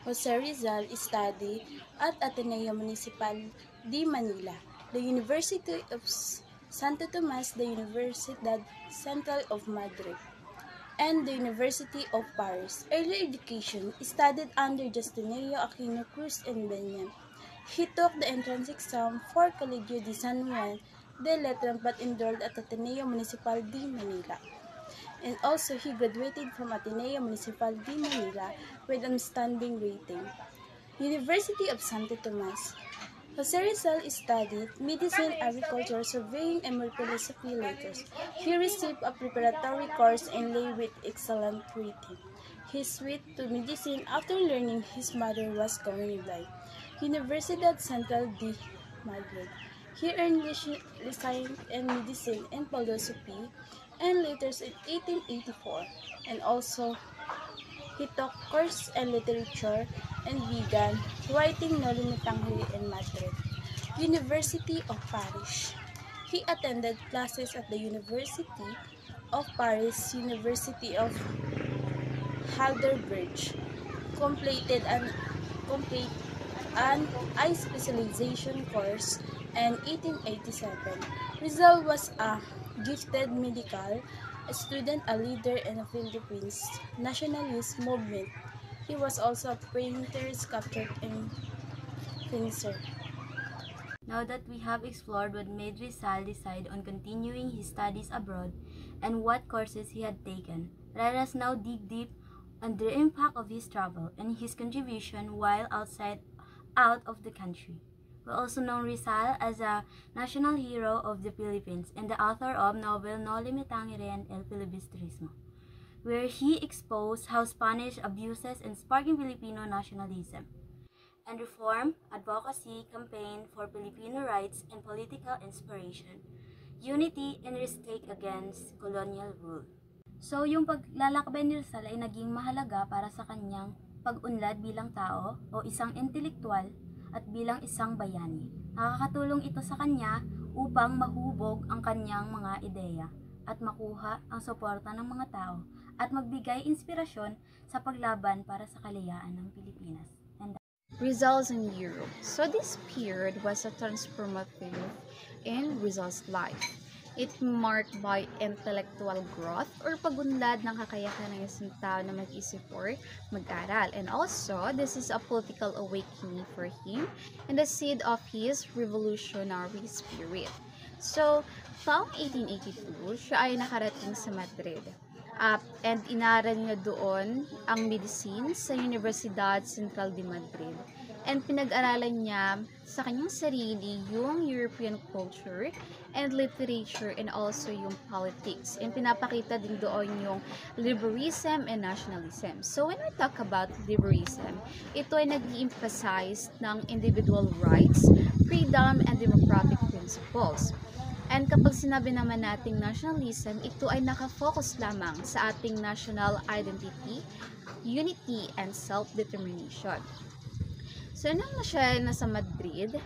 Jose Rizal studied at Ateneo Municipal de Manila, the University of Santo Tomas, the Universidad Central of Madrid, and the University of Paris. Early education studied under Justinio Aquino Cruz and Benyan. He took the entrance exam for Colegio de San Juan de Letras but enrolled at Ateneo Municipal de Manila. And also, he graduated from Ateneo Municipal de Manila with an outstanding rating. University of Santo Tomas. Jose Rizal studied medicine, agriculture, surveying, and philosophy later. He received a preparatory course in lay with excellent rating. He switched to medicine after learning his mother was going blind. Universidad Central de Madrid. He earned license in medicine and philosophy and later in 1884, and also he took course in literature and began writing No Limitangere in Madrid, University of Paris. He attended classes at the University of Paris, University of Heidelberg, completed an complete an eye specialization course in 1887. Rizal was a gifted medical student, a leader in the Philippines nationalist movement. He was also a painter, sculptor, and fencer. Now that we have explored what made Rizal decide on continuing his studies abroad and what courses he had taken, let us now dig deep on the impact of his travel and his contribution while out of the country. We also know Rizal as a national hero of the Philippines and the author of novel No Limitangere and El Filibusterismo, where he exposed how Spanish abuses and sparking Filipino nationalism and reform, advocacy, campaign for Filipino rights and political inspiration, unity and resistance against colonial rule. So, yung paglalakbay ni Rizal ay naging mahalaga para sa kanyang pag-unlad bilang tao o isang intelektual at bilang isang bayani. Nakakatulong ito sa kanya upang mahubog ang kanyang mga ideya at makuha ang suporta ng mga tao at magbigay inspirasyon sa paglaban para sa kalayaan ng Pilipinas. Rizal's in Europe. So this period was a transformative in Rizal's life. It marked by intellectual growth or pagunlad ng kakayahan ng isang tao na mag-isip or mag-aral. And also, this is a political awakening for him and the seed of his revolutionary spirit. So, taong 1882, siya ay nakarating sa Madrid. And inaral niya doon ang medicine sa Universidad Central de Madrid. And pinag-aralan niya sa kanyang sarili yung European culture and literature and also yung politics. And pinapakita din doon yung liberalism and nationalism. So when we talk about liberalism, ito ay nag-i-emphasize ng individual rights, freedom, and democratic principles. And kapag sinabi naman nating nationalism, ito ay nakafocus lamang sa ating national identity, unity, and self-determination. So, nang siya nasa Madrid,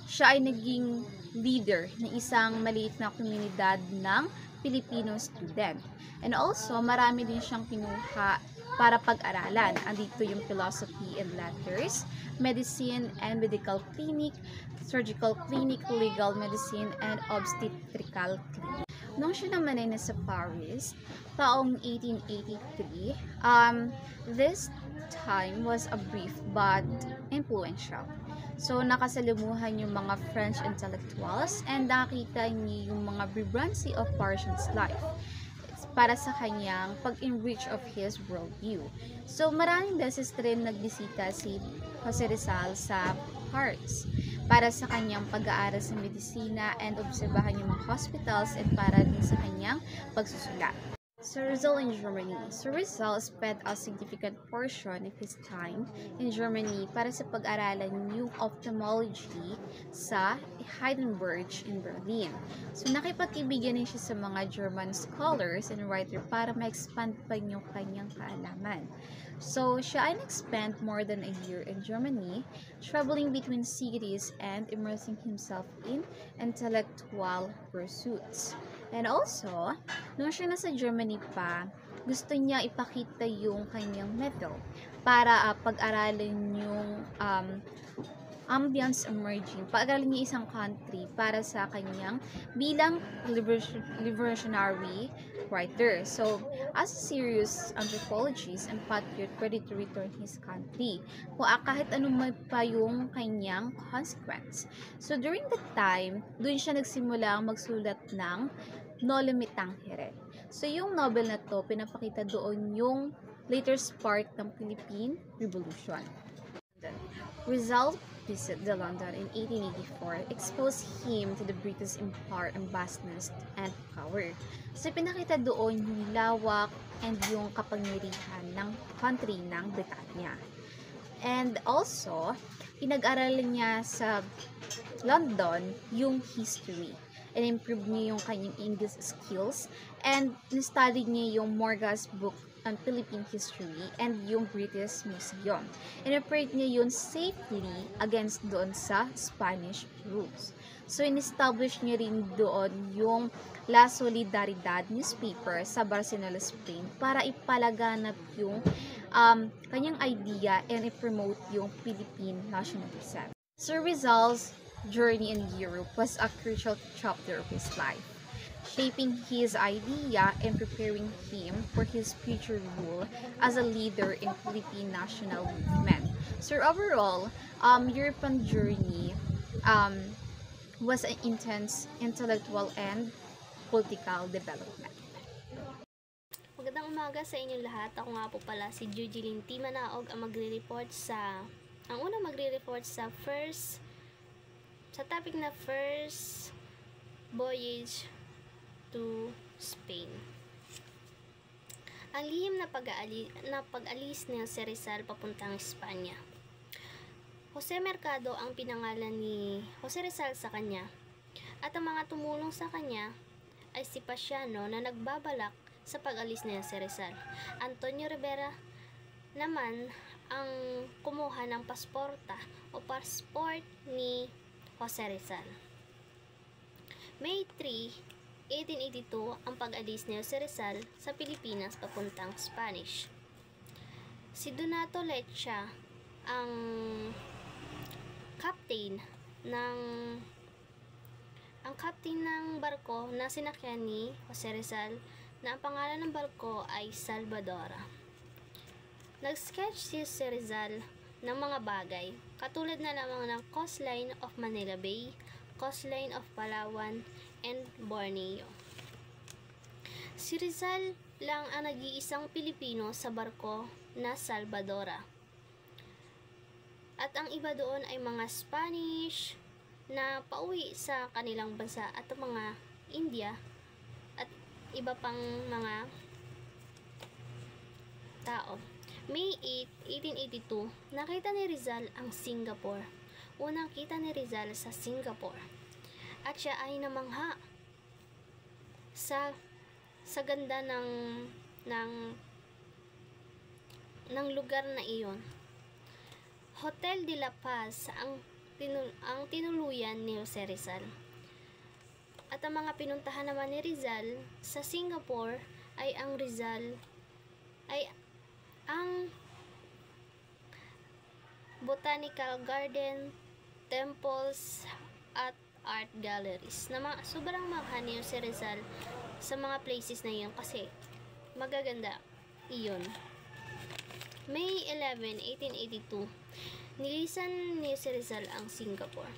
siya ay naging leader ng isang maliit na komunidad ng Filipino student. And also, marami din siyang kinuha para pag-aralan. Andito yung philosophy and letters, medicine and medical clinic, surgical clinic, legal medicine, and obstetrical clinic. Nung siya naman ay nasa Paris, taong 1883, this time was a brief but influential. So, nakasalimuhan yung mga French intellectuals and nakita niya yung mga vibrancy of Parisian's life para sa kanyang pag-enrich of his worldview. So, maraming beses rin nagbisita si Jose Rizal sa Paris para sa kanyang pag-aaral sa medisina and obserbahan yung mga hospitals and para din sa kanyang pagsusulat. So, Rizal in Germany. So, Rizal spent a significant portion of his time in Germany para sa pag-aralan yung ophthalmology sa Heidelberg in Berlin. So, nakipag-ibigan din siya sa mga German scholars and writer para ma-expand pa yung kanyang kaalaman. So, siya ay nag-spend more than a year in Germany, traveling between cities and immersing himself in intellectual pursuits. And also, nung siya nasa Germany pa, gusto niya ipakita yung kanyang method para pag-aralin yung ambience emerging, pag-aralin niya isang country para sa kanyang bilang revolutionary writer. So, as a serious anthropologist and patriot ready to return his country, kung kahit anong pa yung kanyang consequence. So, during that time, dun siya nagsimula magsulat ng Noli Me Tangere. So, yung novel na to, pinapakita doon yung later spark ng Philippine Revolution. Rizal visit the London in 1884 exposed him to the British Empire and vastness and power. So, pinakita doon yung lawak and yung kapangyarihan ng country ng Britanya. And also, pinag-aralan niya sa London yung history. And improve niya yung kanyang English skills. And study niya yung Morga's book on Philippine history and yung British Museum. In-operate niya yun safely against doon sa Spanish rules. So, in-establish niya rin doon yung La Solidaridad newspaper sa Barcelona, Spain para ipalaganap yung kanyang idea and i-promote yung Philippine nationalism. So, Rizal's journey in Europe was a crucial chapter of his life, shaping his idea and preparing him for his future role as a leader in Philippine national movement. So overall, European journey was an intense intellectual and political development. Magandang umaga sa inyong lahat. Ako nga po pala si Jujeline T. Manaog ang unang magre-report sa topic na first voyage to Spain. Ang lihim na pag-alis ni Jose Rizal papuntang Espanya. Jose Mercado ang pinangalan ni Jose Rizal sa kanya, at ang mga tumulong sa kanya ay si Pasiano na nagbabalak sa pag-alis ni Jose Rizal. Antonio Rivera naman ang kumuha ng passport ni Jose Rizal. May 3, 1882 ang pag-alis ni Jose Rizal sa Pilipinas papuntang Spanish. Si Donato Lecha ang captain ng barko na sinakyan ni Jose Rizal, na ang pangalan ng barko ay Salvadora. Nag-sketch si Jose Rizal ng mga bagay katulad na lamang ng coastline of Manila Bay, coastline of Palawan, and Borneo. Si Rizal lang ang nag-iisang Pilipino sa barko na Salvadora. At ang iba doon ay mga Spanish na pauwi sa kanilang bansa at ang mga India at iba pang mga tao. May 8, 1882, nakita ni Rizal ang Singapore. Unang kita ni Rizal sa Singapore. At siya ay namangha sa ganda ng lugar na iyon. Hotel de la Paz ang tinuluyan ni Jose Rizal. At ang mga pinuntahan naman ni Rizal sa Singapore ay ang botanical garden, temples, at art galleries. Sobrang magha ni Jose Rizal sa mga places na iyon kasi magaganda iyon. May 11, 1882, nilisan ni Jose Rizal ang Singapore.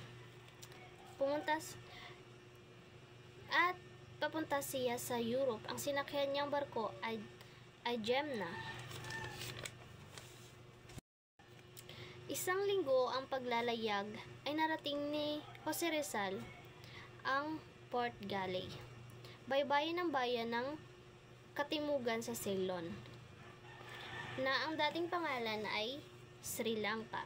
Papunta siya sa Europe. Ang sinakyan niyang barko ay Gemna. Isang linggo ang paglalayag ay narating ni Jose Rizal ang Port Galay, baybayin ng bayan ng Katimugan sa Ceylon, na ang dating pangalan ay Sri Lanka.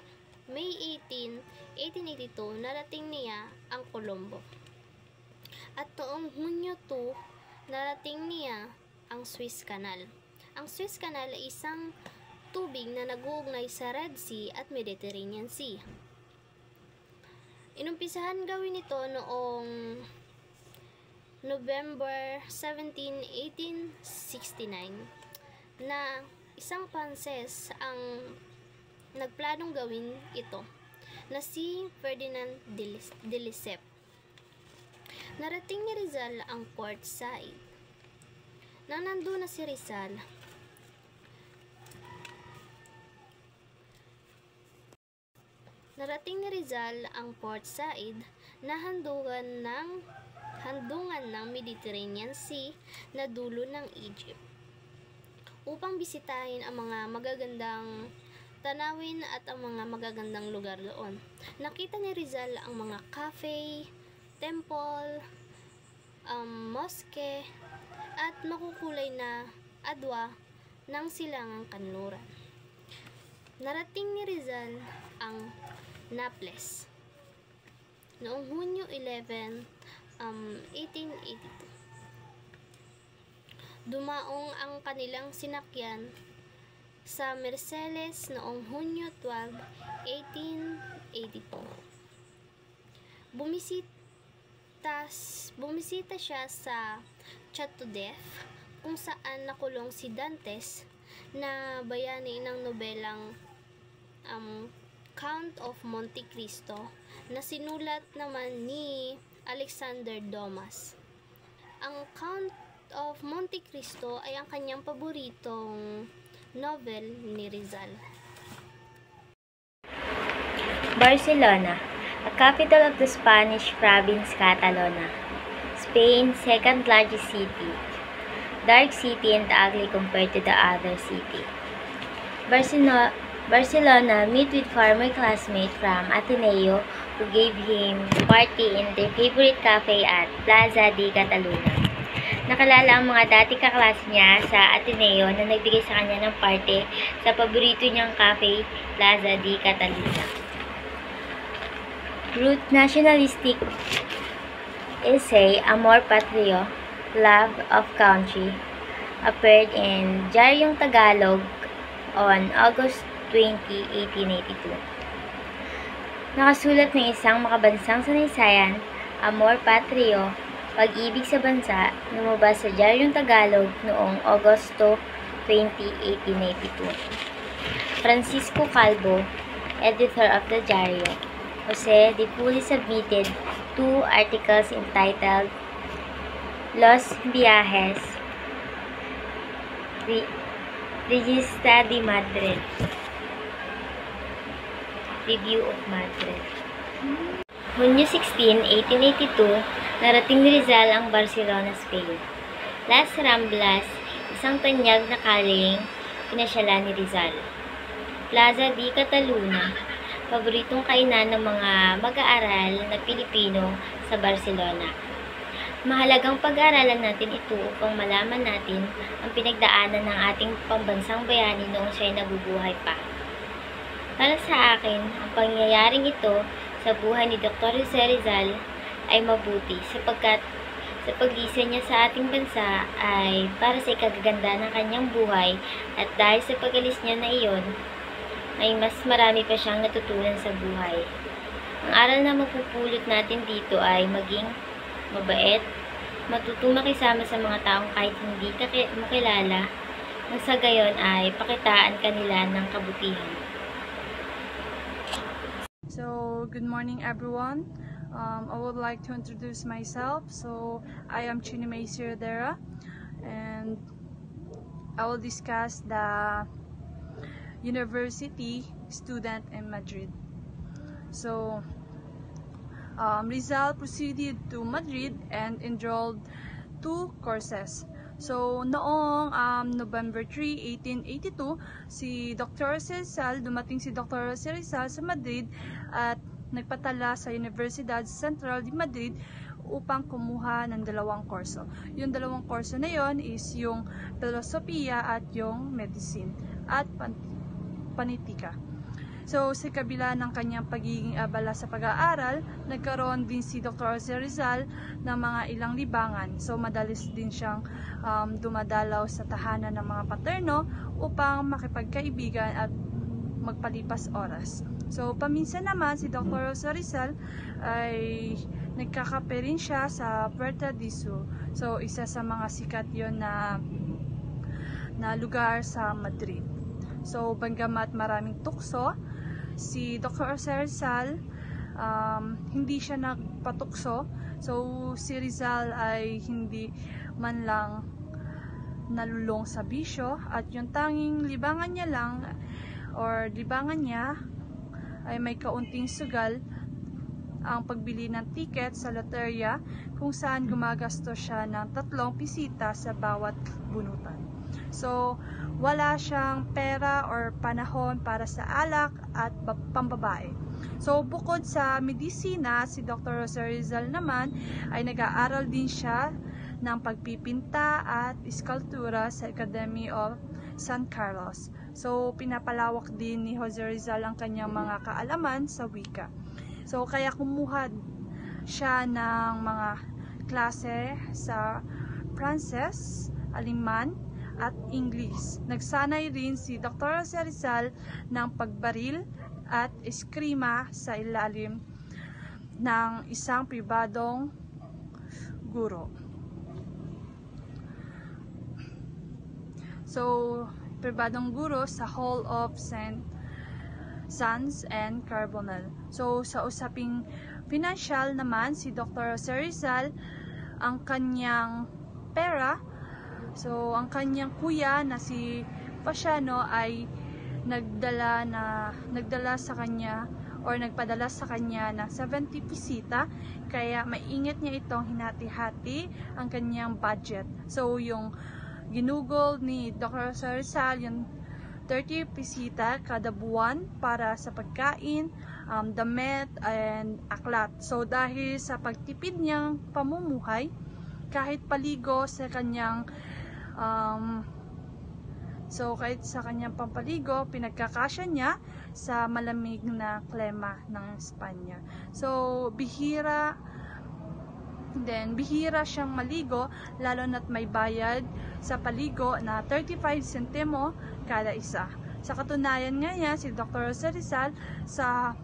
May 18, 1882, narating niya ang Colombo. At noong Hunyo 2, narating niya ang Suez Canal. Ang Suez Canal ay isang tubig na nag-uugnay sa Red Sea at Mediterranean Sea. Inumpisahan gawin ito noong November 17, 1869 na isang Pranses ang nagplanong gawin ito, na si Ferdinand de Lesseps. Narating ni Rizal ang Port Said. Nang nandun na si Rizal, ang Port Said na handungan ng Mediterranean Sea na dulo ng Egypt, upang bisitahin ang mga magagandang tanawin at ang mga magagandang lugar doon. Nakita ni Rizal ang mga cafe, temple, mosque, at makukulay na adwa ng silangang kanluran. Narating ni Rizal ang Naples noong Hunyo 11, 1882. Dumaong ang kanilang sinakyan sa Mercedes noong Hunyo 12, 1882. Bumisita siya sa Chateau d'If, kung saan nakulong si Dantes, na bayani ng nobelang Count of Monte Cristo, na sinulat naman ni Alexander Dumas. Ang Count of Monte Cristo ay ang kanyang paboritong novel ni Rizal. Barcelona, a capital of the Spanish province Catalonia. Spain's second largest city. Dark city and ugly compared to the other city. Barcelona met with former classmate from Ateneo who gave him party in their favorite cafe at Plaza de Catalunya. Nakilala ang mga dati kaklase niya sa Ateneo na nagbigay sa kanya ng party sa paborito niyang cafe, Plaza de Catalunya. Root nationalistic essay Amor Patrio, Love of Country appeared in Diaryong Tagalog on August 20, 1882. Nakasulat ng isang makabansang sanaysayan, Amor Patrio, Pag-ibig sa bansa, lumabas sa Diaryong Tagalog noong Agosto 20, 1882. Francisco Calvo, editor of the Diario, Jose de Puli submitted 2 articles entitled Los Viajes, Regista de Madrid, Review of Madrid. Hunyo 16, 1882, narating ni Rizal ang Barcelona, Spain. Las Ramblas, isang tanyag na kaling pinasyalan ni Rizal. Plaza de Catalunya, paboritong kainan ng mga mag-aaral na Pilipino sa Barcelona. Mahalagang pag-aaralan natin ito upang malaman natin ang pinagdaanan ng ating pambansang bayani noong siya'y nabubuhay pa. Para sa akin, ang pangyayaring ito sa buhay ni Dr. Jose Rizal ay mabuti sapagkat sa pag-isa niya sa ating bansa ay para sa ikagaganda ng kanyang buhay, at dahil sa pag-alis niya na iyon, ay mas marami pa siyang natutunan sa buhay. Ang aral na mapupulot natin dito ay maging mabait, matutong makisama sa mga taong kahit hindi ka makilala, nang sa gayon ay pakitaan kanila ng kabutihan. So, good morning everyone. I would like to introduce myself. So, I am Chinimay Siradera, and I will discuss the university student in Madrid. So, Rizal proceeded to Madrid and enrolled 2 courses. So, noong November 3, 1882, si Dr. Rizal, dumating si Dr. Rizal sa Madrid at nagpatala sa Universidad Central de Madrid upang kumuha ng 2 kurso. Yung 2 kurso na yon is yung Filosofiya at yung Medicine at Panitika. So, sa kabila ng kanyang pagiging abala sa pag-aaral, nagkaroon din si Dr. Jose Rizal ng mga ilang libangan. So, madalas din siyang dumadalaw sa tahanan ng mga paterno upang makipagkaibigan at magpalipas oras. So, paminsan naman si Dr. Jose Rizal ay nagkakape rin siya sa Puerta de Sol. So, isa sa mga sikat yon na lugar sa Madrid. So, bagamat maraming tukso, si Dr. Jose Rizal, hindi siya nagpatukso. So, si Rizal ay hindi man lang nalulong sa bisyo, at yung tanging libangan niya lang or libangan niya ay may kaunting sugal, ang pagbili ng ticket sa loterya, kung saan gumagastos siya ng 3 pisita sa bawat bunutan. So, wala siyang pera or panahon para sa alak at pambabae. So, bukod sa medisina, si Dr. Jose Rizal naman ay nag-aaral din siya ng pagpipinta at iskultura sa Academy of San Carlos. So, pinapalawak din ni Jose Rizal ang kanyang mga kaalaman sa wika. So, kaya kumuha siya ng mga klase sa Pranses, Aleman, at English. Nagsanay rin si Dr. Jose Rizal ng pagbaril at eskrima sa ilalim ng isang pribadong guro. So, pribadong guro sa Hall of St. Sons and Carbonell. So, sa usaping financial naman, si Dr. Jose Rizal, ang kanyang pera, so ang kanyang kuya na si Pasiano ay nagdala sa kanya or nagpadala sa kanya ng 70 pisita, kaya maingat niya itong hinati-hati ang kanyang budget. So, yung ginugol ni Dr. Jose Rizal, yung 30 pisita kada buwan para sa pagkain, damit, and aklat. So, dahil sa pagtipid niyang pamumuhay, kahit paligo sa kanyang kahit sa kanyang pampaligo, pinagkakasya niya sa malamig na klima ng Espanya. So, bihira siyang maligo, lalo na't may bayad sa paligo na 35 sentimo kada isa. Sa katunayan nga niya, si Dr. Jose Rizal, sa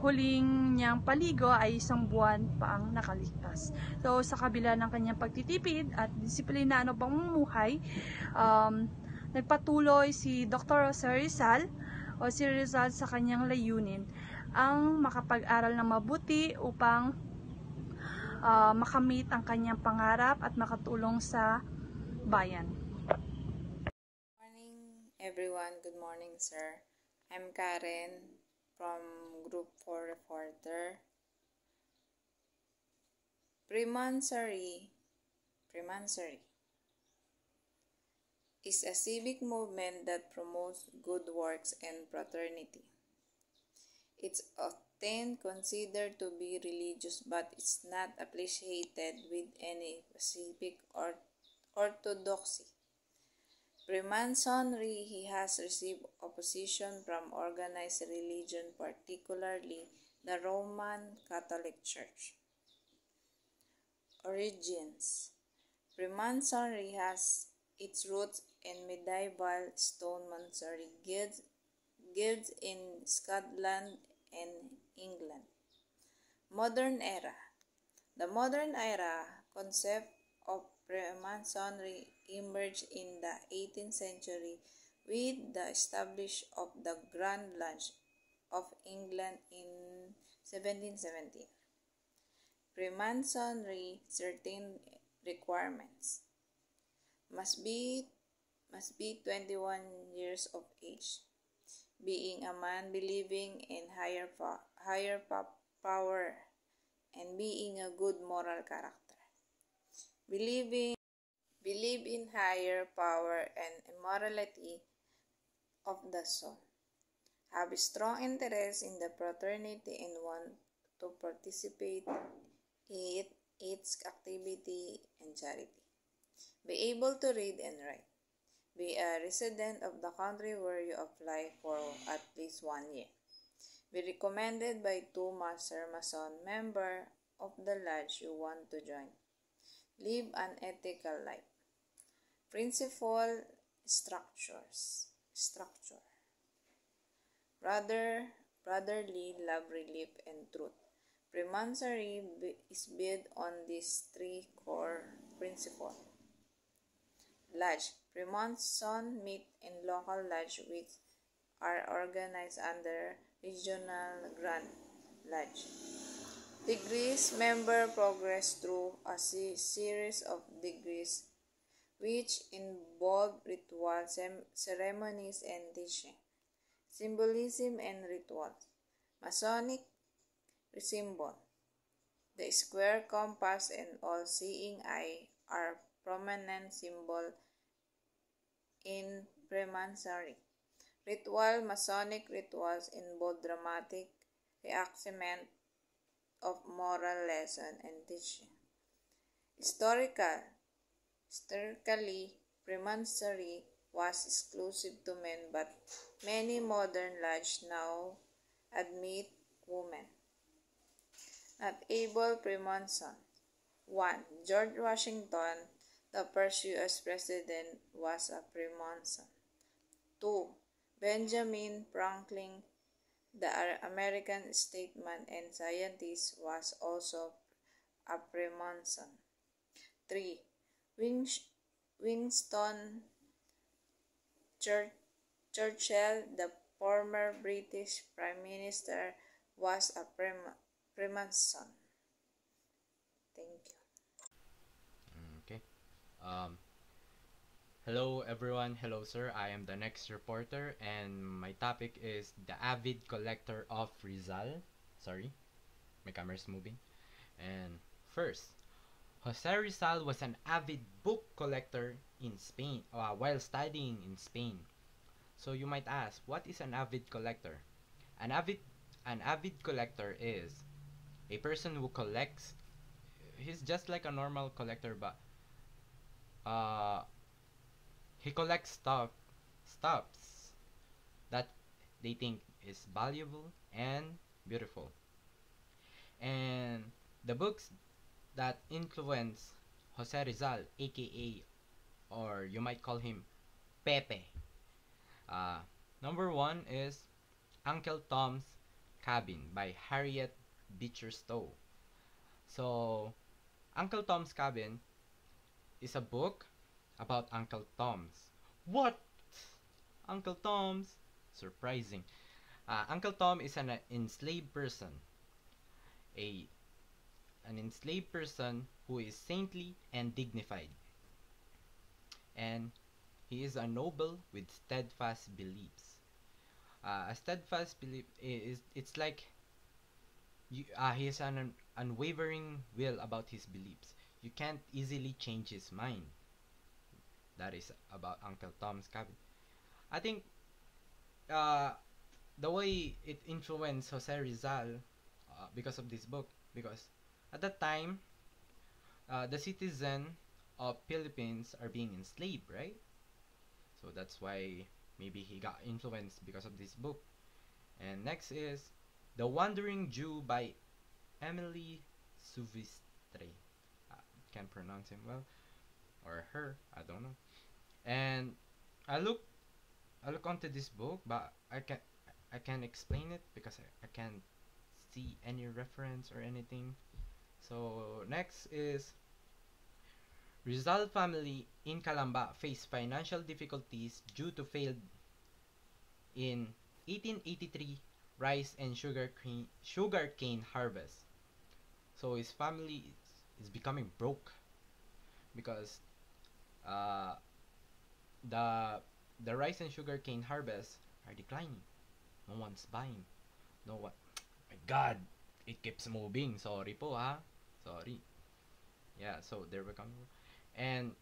huling niyang paligo ay 1 buwan pa ang nakaligtas. So, sa kabila ng kanyang pagtitipid at disiplinado pamumuhay, nagpatuloy si Dr. Jose Rizal o si Rizal sa kanyang layunin, ang makapag-aral ng mabuti upang makamit ang kanyang pangarap at makatulong sa bayan. Good morning, everyone. Good morning, sir. I'm Karen from Group 4 Reporter. Freemasonry is a civic movement that promotes good works and fraternity. It's often considered to be religious, but it's not affiliated with any specific orthodoxy. Freemasonry has received opposition from organized religion, particularly the Roman Catholic Church. Origins: Freemasonry has its roots in medieval stonemasonry guilds in Scotland and England. Modern era: the modern era concept of Freemasonry emerged in the 18th century with the establishment of the Grand Lodge of England in 1717. Freemasonry certain requirements: must be 21 years of age, being a man believing in higher power, and being a good moral character. Believe in higher power and immortality of the soul. Have strong interest in the fraternity and want to participate in its activity and charity. Be able to read and write. Be a resident of the country where you apply for at least 1 year. Be recommended by 2 Master Mason members of the lodge you want to join. Live an ethical life. Principal structure. Brotherly love, relief, and truth. Freemasonry is built on these 3 core principles. Lodge. Freemason meet in local lodge with are organized under Regional Grand Lodge. Degrees member progress through a series of degrees which involve ritual ceremonies and teaching, symbolism and rituals. Masonic symbol. The square compass and all-seeing eye are prominent symbol in Freemasonry. Ritual Masonic rituals involve dramatic reenactment of moral lesson and teaching. Historically, Freemasonry was exclusive to men, but many modern lodges now admit women. Notable Freemasons. 1. George Washington, the first U.S. President, was a Freemason. 2. Benjamin Franklin, the American statesman and scientist, was also a Freemason. 3. Winston Churchill, the former British Prime Minister, was a Freemason. Thank you. Okay. Hello everyone. Hello sir. I am the next reporter and my topic is the avid collector of Rizal. Sorry, my camera is moving. And first, Jose Rizal was an avid book collector in Spain while studying in Spain. So you might ask, what is an avid collector? An avid collector is a person who collects. He's just like a normal collector, but he collects stuffs that they think is valuable and beautiful. And the books that influence Jose Rizal, aka, or you might call him Pepe. Number one is Uncle Tom's Cabin by Harriet Beecher Stowe. So, Uncle Tom's Cabin is a book about Uncle Tom's. What? Uncle Tom's? Surprising. Uncle Tom is an enslaved person. An enslaved person who is saintly and dignified. And he is a noble with steadfast beliefs. A steadfast belief it's like he has an unwavering will about his beliefs. You can't easily change his mind. That is about Uncle Tom's Cabin. I think the way it influenced Jose Rizal because of this book, because at that time the citizen of Philippines are being enslaved, right? So that's why maybe he got influenced because of this book. And next is The Wandering Jew by Emily Suvistre. Can't pronounce him well, or her, I don't know. And I look onto this book, but I can't explain it because I can't see any reference or anything. So next is Rizal family in Calamba faced financial difficulties due to failed in 1883 rice and sugarcane harvest. So his family is becoming broke because the rice and sugarcane harvest are declining. No one's buying. No one. My God, it keeps moving. Sorry po Sorry. Yeah, so there we come. And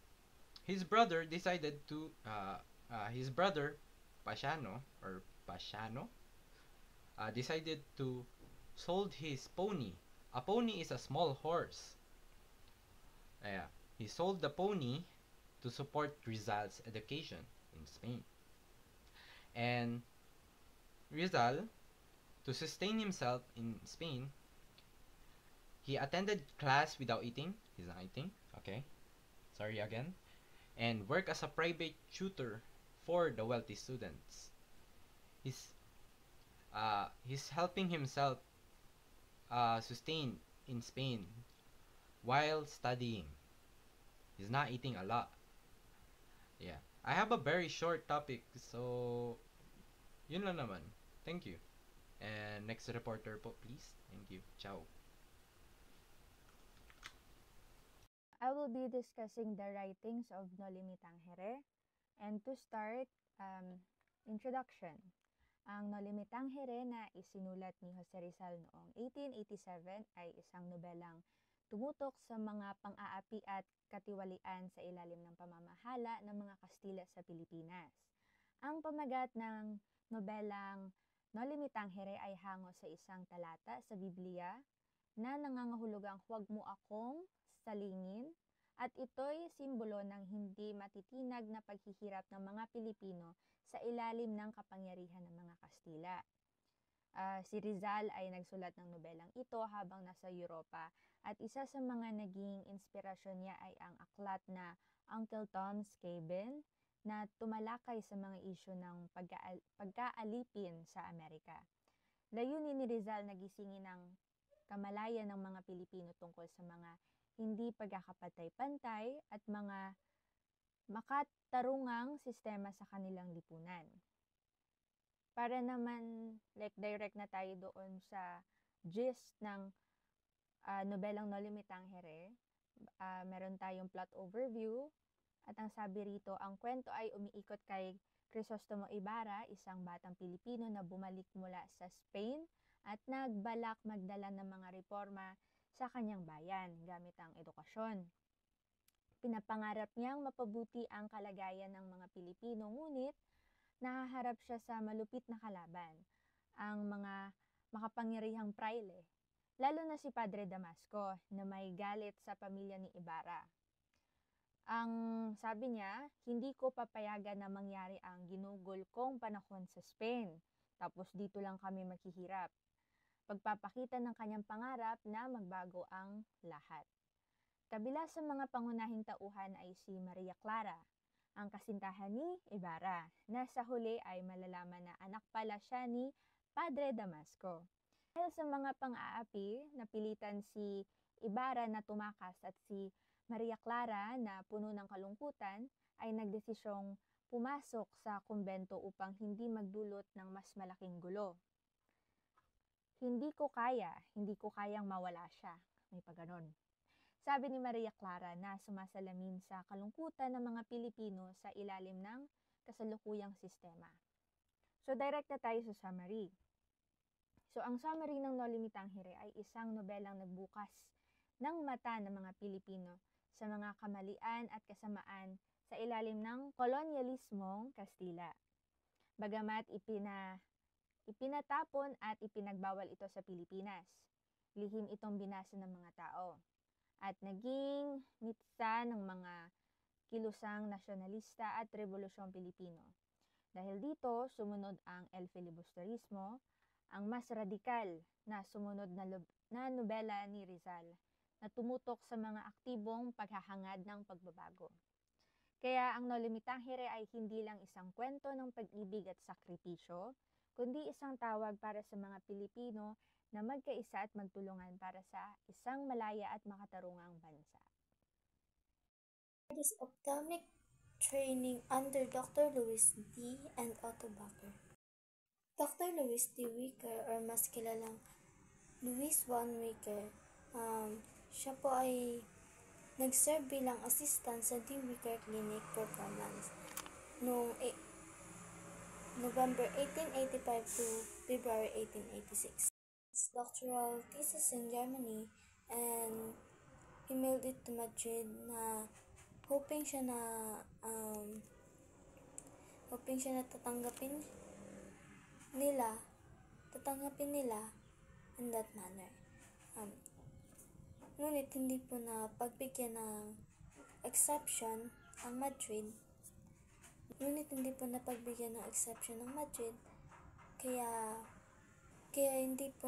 his brother decided to his brother Pasiano decided to sold his pony. A pony is a small horse. Yeah, he sold the pony to support Rizal's education in Spain. And Rizal, to sustain himself in Spain, he attended class without eating. He's not eating. Okay. Sorry again. And worked as a private tutor for the wealthy students. He's helping himself sustain in Spain while studying. He's not eating a lot. Yeah. I have a very short topic, so Yun lang naman. Thank you. And next reporter po, please. Thank you. Ciao. I will be discussing the writings of Noli Me Tangere. And to start, introduction. Ang Noli Me Tangere na isinulat ni Jose Rizal noong 1887 ay isang nobelang tumutok sa mga pang-aapi at katiwalian sa ilalim ng pamamahala ng mga Kastila sa Pilipinas. Ang pamagat ng nobelang Noli Me Tangere ay hango sa isang talata sa Biblia na nangangahulugang huwag mo akong salingin, at ito'y simbolo ng hindi matitinag na paghihirap ng mga Pilipino sa ilalim ng kapangyarihan ng mga Kastila. Si Rizal ay nagsulat ng nobelang ito habang nasa Europa, at isa sa mga naging inspirasyon niya ay ang aklat na Uncle Tom's Cabin na tumalakay sa mga isyu ng pagkaalipin sa Amerika. Layunin ni Rizal na gisingin ang kamalayan ng mga Pilipino tungkol sa mga hindi pagkakapantay-pantay at mga makatarungang sistema sa kanilang lipunan. Para naman direct na tayo doon sa gist ng nobelang Noli Me Tangere, meron tayong plot overview, at ang sabi rito, ang kwento ay umiikot kay Crisostomo Ibarra, isang batang Pilipino na bumalik mula sa Spain at nagbalak magdala ng mga reforma sa kanyang bayan gamit ang edukasyon. Pinapangarap niyang mapabuti ang kalagayan ng mga Pilipino, ngunit nahaharap siya sa malupit na kalaban, ang mga makapangyarihang praile, lalo na si Padre Damasco na may galit sa pamilya ni Ibarra. Ang sabi niya, hindi ko papayagan na mangyari ang ginugol kong panahon sa Spain, tapos dito lang kami maghihirap. Pagpapakita ng kanyang pangarap na magbago ang lahat. Kabila sa mga pangunahing tauhan ay si Maria Clara, ang kasintahan ni Ibarra, na sa huli ay malalaman na anak pala siya ni Padre Damasco. Dahil sa mga pang-aapi, napilitan si Ibarra na tumakas, at si Maria Clara na puno ng kalungkutan ay nagdesisyong pumasok sa kumbento upang hindi magdulot ng mas malaking gulo. Hindi ko kayang mawala siya. May paganon. Sabi ni Maria Clara na sumasalamin sa kalungkutan ng mga Pilipino sa ilalim ng kasalukuyang sistema. So direct na tayo sa summary. So ang summary ng Noli Me Tangere ay isang nobelang nagbukas ng mata ng mga Pilipino sa mga kamalian at kasamaan sa ilalim ng kolonyalismong Kastila. Bagamat ipinatapon at ipinagbawal ito sa Pilipinas, lihim itong binasa ng mga tao at naging mitsa ng mga kilusang nasyonalista at Rebolusyong Pilipino. Dahil dito, sumunod ang El Filibusterismo, ang mas radikal na sumunod na nobela ni Rizal na tumutok sa mga aktibong paghahangad ng pagbabago. Kaya ang Noli Me Tangere ay hindi lang isang kwento ng pag-ibig at sakripisyo, kundi isang tawag para sa mga Pilipino na magkaisa at magtulungan para sa isang malaya at makatarungang bansa. This ophthalmic training under Dr. Louis D. and Otto Bacher. Dr. Louis D. Wicker, or mas kilalang Louis Van Wicker, siya po ay nag-serve bilang assistant sa D. Wicker Clinic Performance noong November 1885 to February 1886. His doctoral thesis in Germany, and he mailed it to Madrid na hoping siya na tatanggapin nila in that manner. Ngunit hindi po na pagbigyan ng exception ang Madrid. Kaya hindi po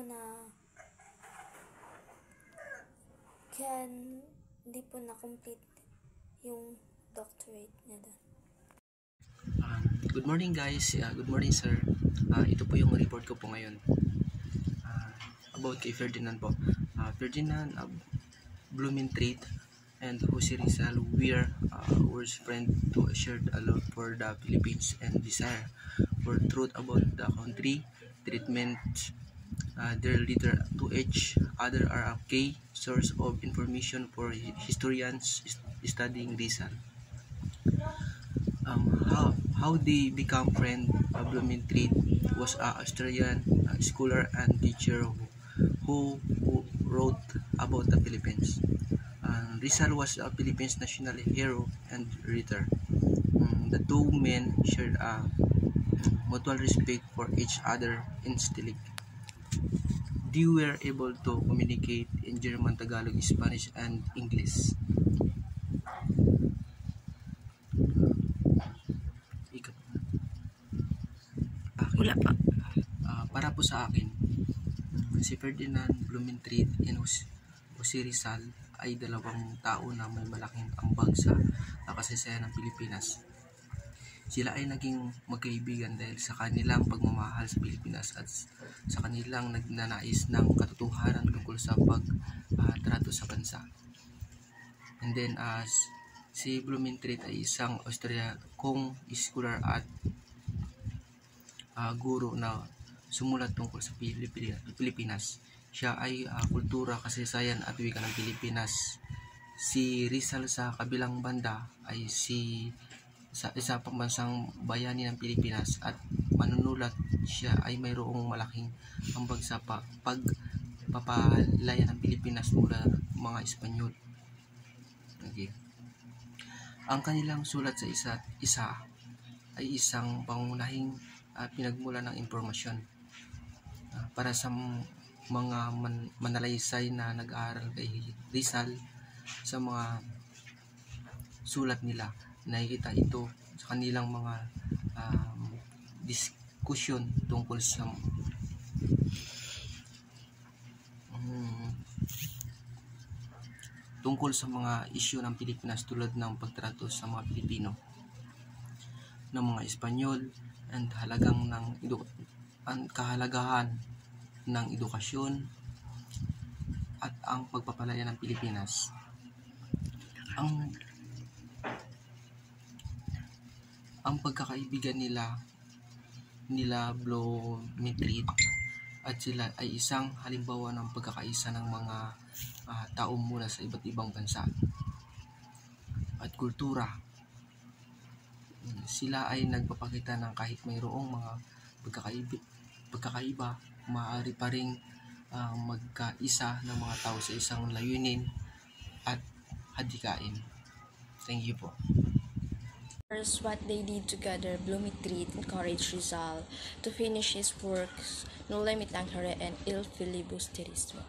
na complete yung doctorate niya doon. Good morning guys, good morning sir. Ito po yung report ko po ngayon about kay Ferdinand po. Ferdinand Blumentritt and Jose Rizal were friends to a shared love for the Philippines and desire for truth about the country, treatment their leader to each other are a key source of information for historians studying Rizal. How they become friend, Blumentritt was an Australian scholar and teacher who wrote about the Philippines. Rizal was a Philippines national hero and writer. The two men shared a mutual respect for each other instantly. They were able to communicate in German, Tagalog, Spanish, and English. Wala pa. Para po sa akin, si Ferdinand Blumentritt and Jose Rizal ay dalawang tao na may malaking ambag sa kasaysayan ng Pilipinas. Sila ay naging magkaibigan dahil sa kanilang pagmamahal sa Pilipinas at sa kanilang nagnanais ng katotohanan tungkol sa pagtrato sa bansa. And then si Blumentritt ay isang Austriakong scholar at guro na sumulat tungkol sa Pilipinas. Siya ay kultura, kasaysayan at wika ng Pilipinas. Si Rizal sa kabilang banda ay isa pambansang bayani ng Pilipinas at manunulat. Siya ay mayroong malaking ambag sa pagpapalaya ng Pilipinas mula mga Espanyol. Okay. Ang kanilang sulat sa isa't isa ay isang pangunahing pinagmula ng impormasyon para sa mga manalaysay na nag-aaral kay Rizal. Sa mga sulat nila, nakikita ito sa kanilang mga diskusyon tungkol sa mga isyu ng Pilipinas tulad ng pagtrato sa mga Pilipino ng mga Espanyol and kahalagahan ng edukasyon at ang pagpapalaya ng Pilipinas. Ang pagkakaibigan nila Blumentritt at sila ay isang halimbawa ng pagkakaisa ng mga tao mula sa iba't ibang bansa at kultura. Sila ay nagpapakita ng kahit mayroong mga pagkakaiba, maaari pa ring magkaisa ng mga tao sa isang layunin at hadikain. Thank you po. First, what they did together, Blumentritt encouraged Rizal to finish his works No Limitang Here and Il Filibusterismo.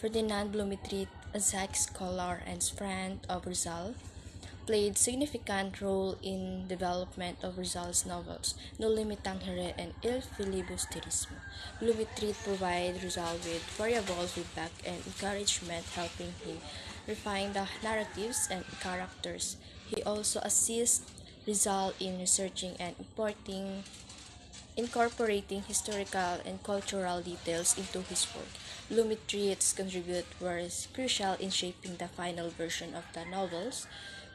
Ferdinand Blumentritt, a Czech scholar and friend of Rizal, played significant role in development of Rizal's novels No Limitang Here and Il Filibusterismo. Blumentritt provided Rizal with variable feedback and encouragement, helping him refine the narratives and characters. He also assisted Rizal in researching and incorporating historical and cultural details into his work. Blumentritt's contributions were crucial in shaping the final version of the novels,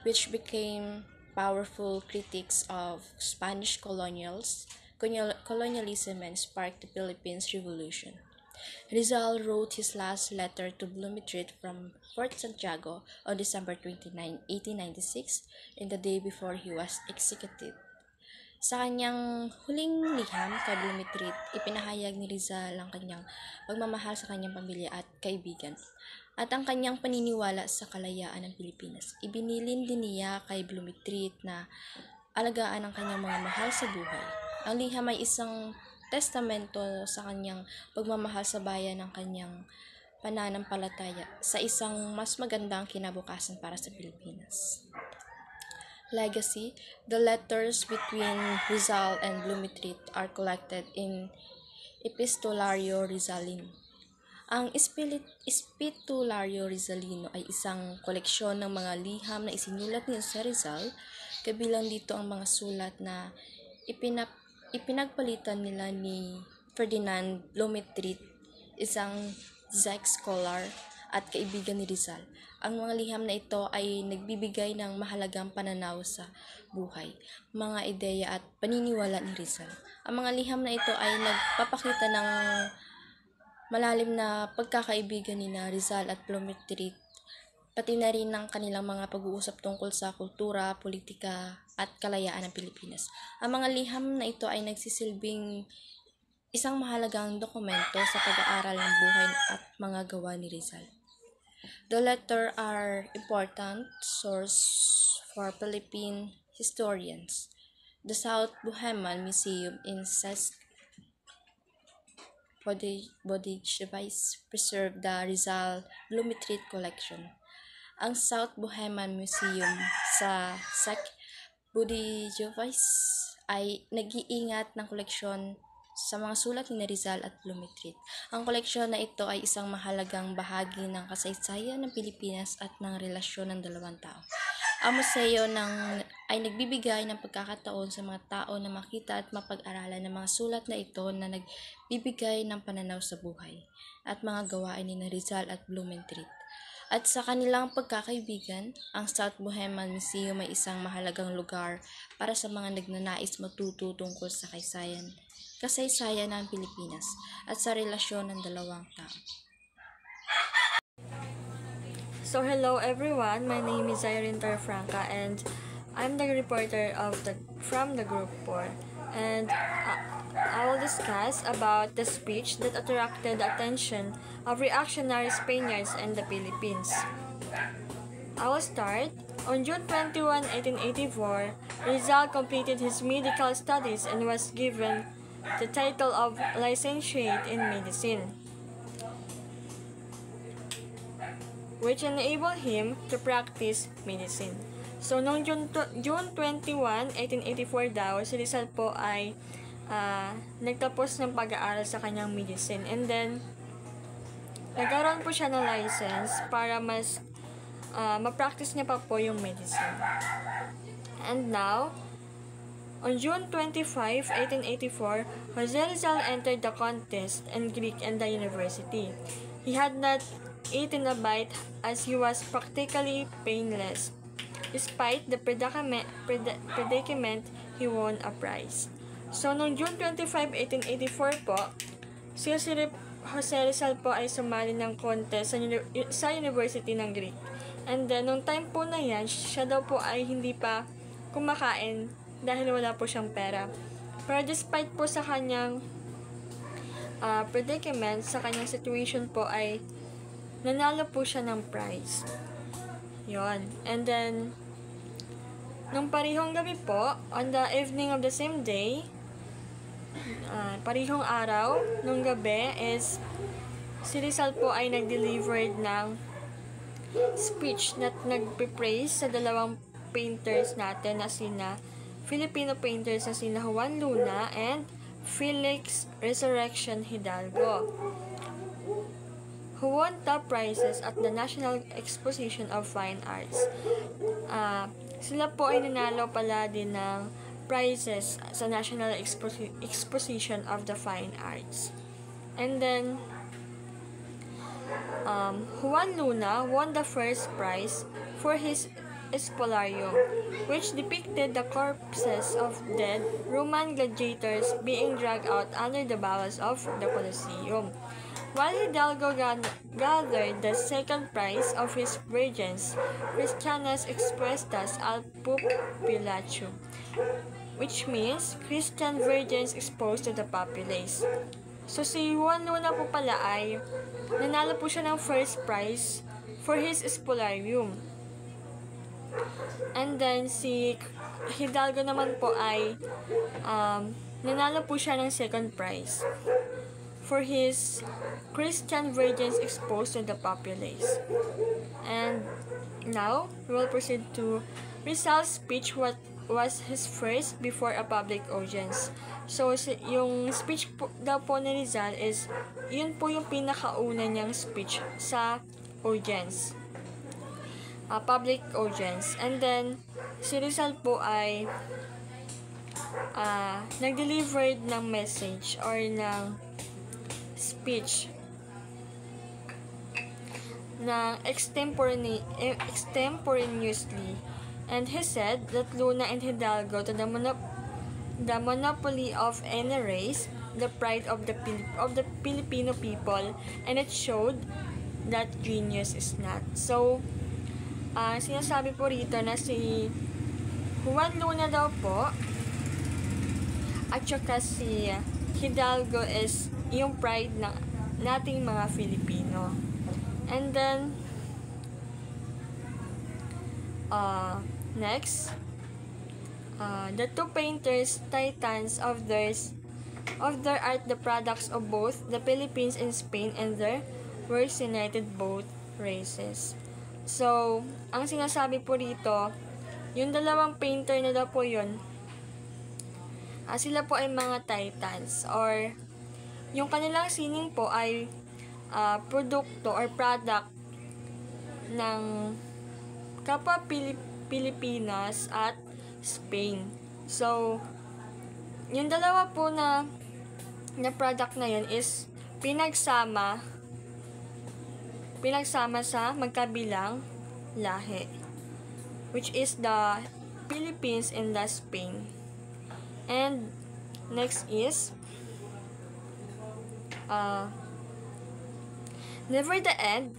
which became powerful critiques of Spanish colonialism and sparked the Philippines Revolution. Rizal wrote his last letter to Blumentritt from Fort Santiago on December 29, 1896, in the day before he was executed. Sa kanyang huling liham kay Blumentritt, ipinahayag ni Rizal ang kanyang pagmamahal sa kanyang pamilya at kaibigan, at ang kanyang paniniwala sa kalayaan ng Pilipinas. Ibinilin din niya kay Blumentritt na alagaan ang kanyang mga mahal sa buhay. Ang liham ay isang testamento sa kanyang pagmamahal sa bayan ng kanyang pananampalataya sa isang mas magandang kinabukasan para sa Pilipinas. Legacy. The letters between Rizal and Blumentritt are collected in Epistolario Rizalino. Ang Epistolario Rizalino ay isang koleksyon ng mga liham na isinulat ni Jose Rizal. Kabilang dito ang mga sulat na ipinagpalitan nila ni Ferdinand Blumentritt, isang Czech scholar, at kaibigan ni Rizal. Ang mga liham na ito ay nagbibigay ng mahalagang pananaw sa buhay, mga ideya at paniniwala ni Rizal. Ang mga liham na ito ay nagpapakita ng malalim na pagkakaibigan ni Rizal at Blumentritt, pati na rin ng kanilang mga pag-uusap tungkol sa kultura, politika, at kalayaan ng Pilipinas. Ang mga liham na ito ay nagsisilbing isang mahalagang dokumento sa pag-aaral ng buhay at mga gawa ni Rizal. The letters are important source for Philippine historians. The South Bohemian Museum in Sask Bodejevice preserved the Rizal Blumentritt collection. Ang South Bohemian Museum sa Sask Bodejevice ay nag-iingat ng koleksyon sa mga sulat ni Rizal at Blumentritt. Ang koleksyon na ito ay isang mahalagang bahagi ng kasaysayan ng Pilipinas at ng relasyon ng dalawang tao. Ang museo ay nagbibigay ng pagkakataon sa mga tao na makita at mapag-aralan ng mga sulat na ito na nagbibigay ng pananaw sa buhay at mga gawain ni Rizal at Blumentritt. At sa kanilang pagkakaibigan, ang South Bohemian Museum ay isang mahalagang lugar para sa mga nagnanais matuto tungkol sa kasaysayan ng Pilipinas at sa relasyon ng dalawang tao. So hello everyone, my name is Irene Tarfranca and I'm the reporter from the Group 4, and I will discuss about the speech that attracted the attention of reactionary Spaniards in the Philippines. I will start. On June 21, 1884, Rizal completed his medical studies and was given the title of licentiate in medicine, which enabled him to practice medicine. So, noong June 21, 1884 daw, si Rizal po ay nagtapos ng pag-aaral sa kanyang medicine. And then, nagkaroon po siya ng license para mas ma-practice niya pa po yung medicine. And now, on June 25, 1884, Jose Rizal entered the contest in Greek and the university. He had not eaten a bite as he was practically painless. Despite the predicament, he won a prize. So, noong June 25, 1884 po, si Jose Rizal po ay sumali ng contest sa University ng Greek. And then, noong time po na yan, siya daw po ay hindi pa kumakain dahil wala po siyang pera. Pero despite po sa kanyang predicament, sa kanyang situation po ay nanalo po siya ng prize. Yon. And then, nung parihong gabi po, on the evening of the same day, parihong araw, nung gabi is, si Rizal po ay nag-delivered ng speech na nagpe-praise sa dalawang painters natin na sina Filipino painters na sina Juan Luna and Felix Resurrection Hidalgo, who won top prizes at the National Exposition of Fine Arts. Sila po ay nanalo pala din ng prizes sa National Exposition of the Fine Arts. And then, Juan Luna won the first prize for his Espolarium, which depicted the corpses of dead Roman gladiators being dragged out under the bowels of the Colosseum, while Hidalgo gathered the second prize of his Virgins Christianas Expuestas al Populacho, which means Christian virgins exposed to the populace. So, si Juan Luna po pala ay nanalo po siya ng first prize for his Espolarium. And then, si Hidalgo naman po ay nanalo po siya ng second prize for his Christian virgins exposed to the populace. And now, we will proceed to Rizal's speech, what was his first before a public audience. So, yung speech po, daw po ni Rizal is, yun po yung pinakauna niyang speech sa audience. Public audience. And then, si Rizal po ay nag-delivered ng message or ng speech extemporaneously, and he said that Luna and Hidalgo to the monopoly of any race, the pride of the Filipino people, and it showed that genius is not. So, sinasabi po rito na si Juan Luna daw po at saka si Hidalgo is yung pride ng nating mga Filipino. And then, next, the two painters, titans of their art, the products of both the Philippines and Spain, and their works united both races. So, ang sinasabi po rito, yung dalawang painter na daw po yun, sila po ay mga titans, or yung kanilang sining po ay produkto or product ng kapwa Pilipinas at Spain. So, yung dalawa po na product na yun is pinagsama sa magkabilang lahi, which is the Philippines and the Spain. And next is never the end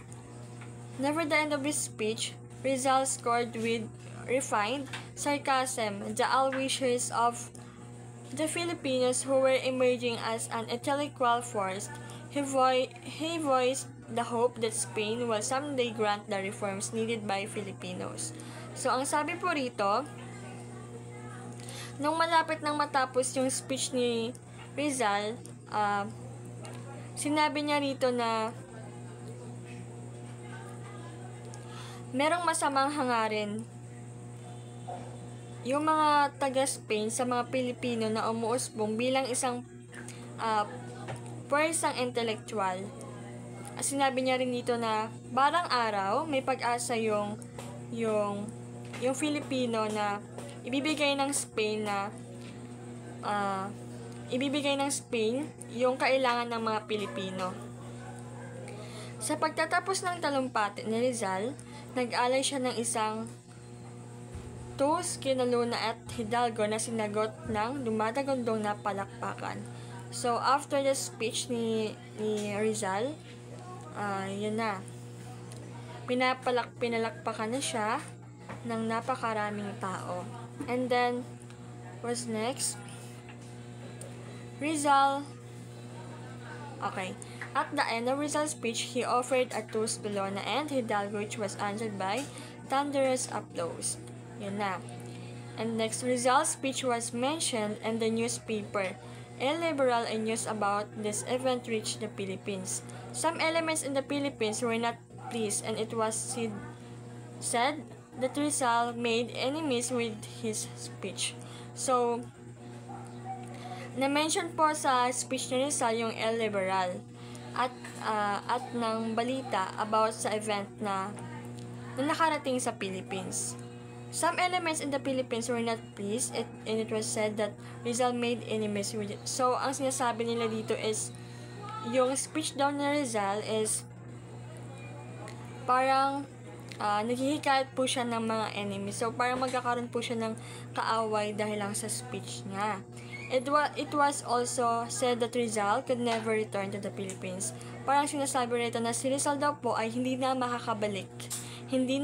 of his speech, Rizal scored with refined sarcasm the all-wishers of the Filipinos who were emerging as an intellectual force. He voiced the hope that Spain will someday grant the reforms needed by Filipinos. So, ang sabi po rito, nung malapit nang matapos yung speech ni Rizal, sinabi niya rito na merong masamang hangarin yung mga taga-Spain sa mga Pilipino na umuusbong bilang isang puwersang intelektual. Sinabi niya rin dito na barang araw may pag-asa yung Filipino na ibibigay ng Spain yung kailangan ng mga Pilipino. Sa pagtatapos ng talumpati ni Rizal, nag-alay siya ng isang toast kina Luna at Hidalgo na sinagot ng dumadagundong na palakpakan. So, after the speech ni Rizal, yun na. Pinalakpakan na siya ng napakaraming tao. And then, what's next? Rizal. Okay. At the end of Rizal's speech, he offered a toast to Luna and Hidalgo, which was answered by thunderous applause. Yun na. And next, Rizal's speech was mentioned in the newspaper. Illiberal news about this event reached the Philippines. Some elements in the Philippines were not pleased, and it was said that Rizal made enemies with his speech. So, na-mention po sa speech ni Rizal yung illiberal at ng balita about sa event na nakarating sa Philippines. Some elements in the Philippines were not pleased, and it was said that Rizal made enemies with it. So, ang sinasabi nila dito is, yung speech daw ni Rizal is parang naghihikayat po siya ng mga enemies. So, parang magkakaroon po siya ng kaaway dahil lang sa speech niya. It was also said that Rizal could never return to the Philippines. Parang sinasabi rito na si Rizal daw po ay hindi na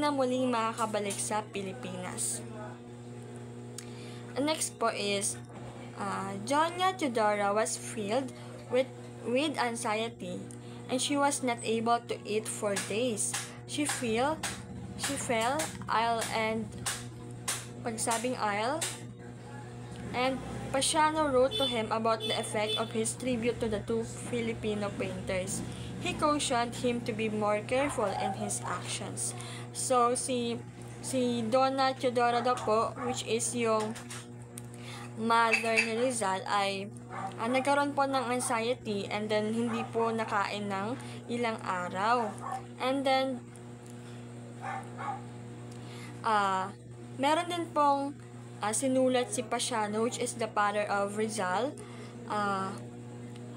muling makakabalik sa Pilipinas. And next po is, Doña Teodora was filled with anxiety, and she was not able to eat for days. She fell ill, and pagsabing ill, and Pasiano wrote to him about the effect of his tribute to the two Filipino painters. He cautioned him to be more careful in his actions. So, si Donna Teodora daw po, which is yung mother ni Rizal, ay nagkaroon po ng anxiety, and then hindi po nakain ng ilang araw. And then, meron din pong sinulat si Pasiano, which is the father of Rizal.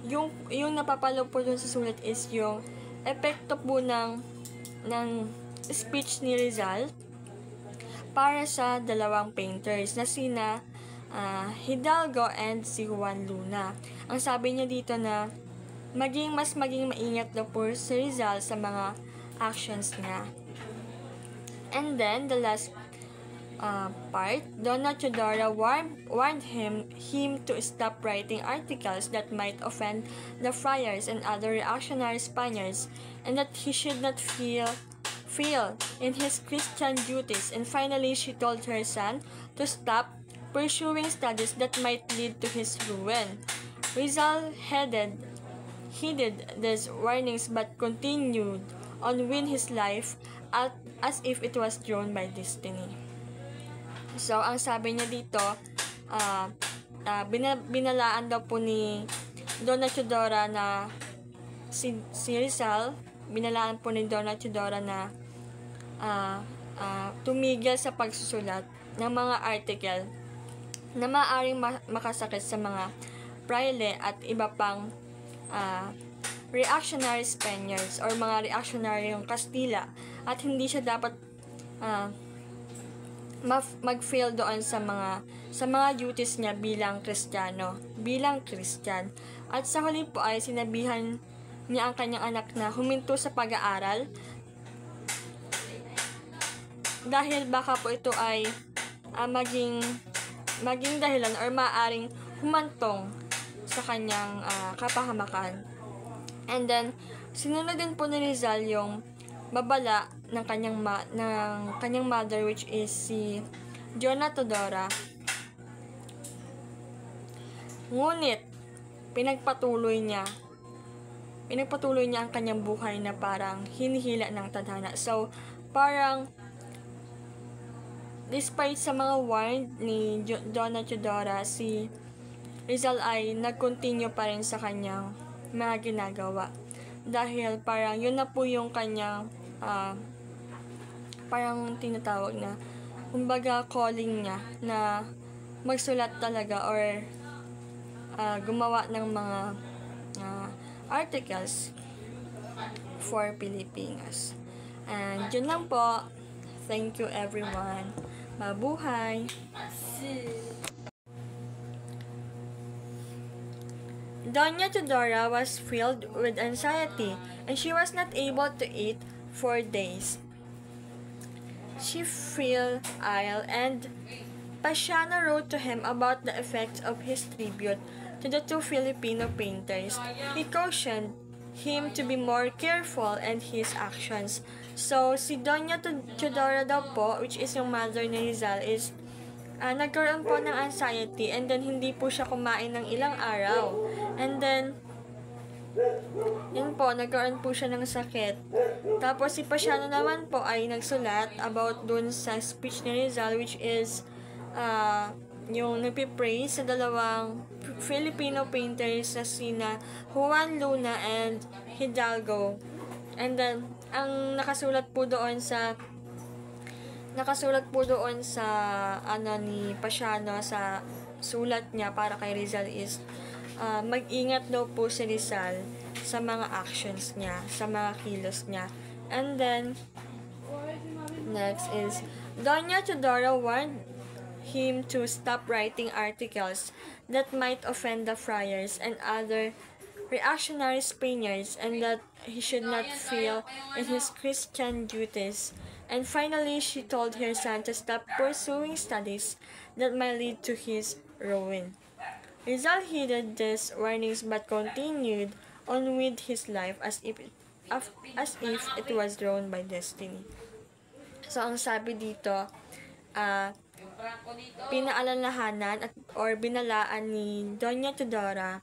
Yung napapalo po dun sa sulat is yung epekto po ng speech ni Rizal para sa dalawang painters na sina Hidalgo and si Juan Luna. Ang sabi niya dito na maging maingat daw po si Rizal sa mga actions niya. And then, the last part, Donna Chodora warned him to stop writing articles that might offend the friars and other reactionary Spaniards, and that he should not fail in his Christian duties. And finally, she told her son to stop pursuing studies that might lead to his ruin. Rizal heeded these warnings but continued on with his life as if it was drawn by destiny. So, ang sabi niya dito, binalaan daw po ni Donna Chodora na si Rizal, binalaan po ni Donna Chodora na tumigil sa pagsusulat ng mga article na maaaring makasakit sa mga praile at iba pang reactionary Spaniards or mga reactionary yung Kastila, at hindi siya dapat mag-fail doon sa mga duties niya bilang Christian. At sa huli po ay sinabihan niya ang kanyang anak na huminto sa pag-aaral dahil baka po ito ay maging dahilan or maaaring humantong sa kanyang kapahamakan. And then, sinunod din po ni Rizal yung babala ng kanyang mother, which is si Donna Chodora. Ngunit, pinagpatuloy niya ang kanyang buhay na parang hinihila ng tadhana. So, parang despite sa mga warn ni Donna Chodora, si Rizal ay nag-continue pa rin sa kanyang mga ginagawa. Dahil parang yun na po yung kanyang parang tinatawag na kumbaga calling niya na magsulat talaga or gumawa ng mga articles for Pilipinas. And yun lang po. Thank you everyone. Mabuhay! Donna Chodora was filled with anxiety and she was not able to eat for days. She felt ill, and Pasiano wrote to him about the effects of his tribute to the two Filipino painters. He cautioned him to be more careful in his actions. So, si Donna Chodora daw po, which is yung mother ni Rizal, is nagkaroon po ng anxiety, and then hindi po siya kumain ng ilang araw. And then, yun po, nagkaroon po siya ng sakit. Tapos si Pasiano naman po ay nagsulat about dun sa speech ni Rizal, which is yung nagpipraise sa dalawang Filipino painters na sina Juan Luna and Hidalgo. And then, ang nakasulat po doon sa ni Pasiano sa sulat niya para kay Rizal is mag-ingat daw po si Rizal sa mga actions niya, sa mga kilos niya. And then, next is, Donna Chodora warned him to stop writing articles that might offend the friars and other reactionary Spaniards, and that he should not fail in his Christian duties. And finally, she told her son to stop pursuing studies that might lead to his ruin. Rizal heeded these warnings but continued on with his life as if it was drawn by destiny. So, ang sabi dito, pinaalalahanan or binalaan ni Donna Chodora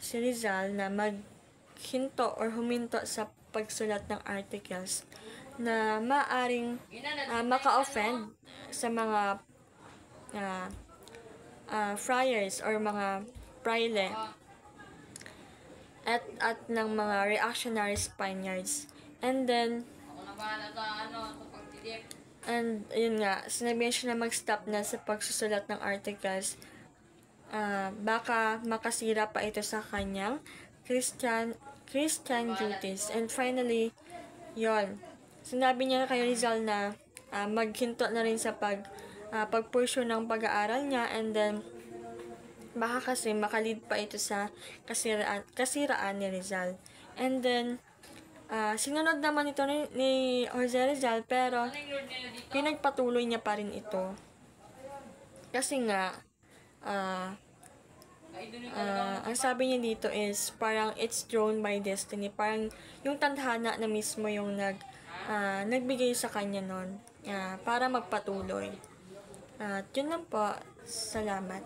si Rizal na maghinto or huminto sa pagsulat ng articles na maaring maka-offend sa mga friars or mga praile at ng mga reactionary Spaniards. And then, yun nga, sinabihan siya na mag-stop na sa pagsusulat ng articles. Baka makasira pa ito sa kanyang Christian duties. And finally, yon, sinabi niya kay Rizal na maghinto na rin sa pag-pursue ng pag-aaral niya, and then baka kasi makalid pa ito sa kasiraan ni Rizal. And then sinunod naman ito ni Jose Rizal, pero pinagpatuloy niya pa rin ito. Kasi nga, ang sabi niya dito is parang it's drawn by destiny. Parang yung tadhana na mismo yung nagbigay sa kanya nun para magpatuloy. At yun lang po. Salamat.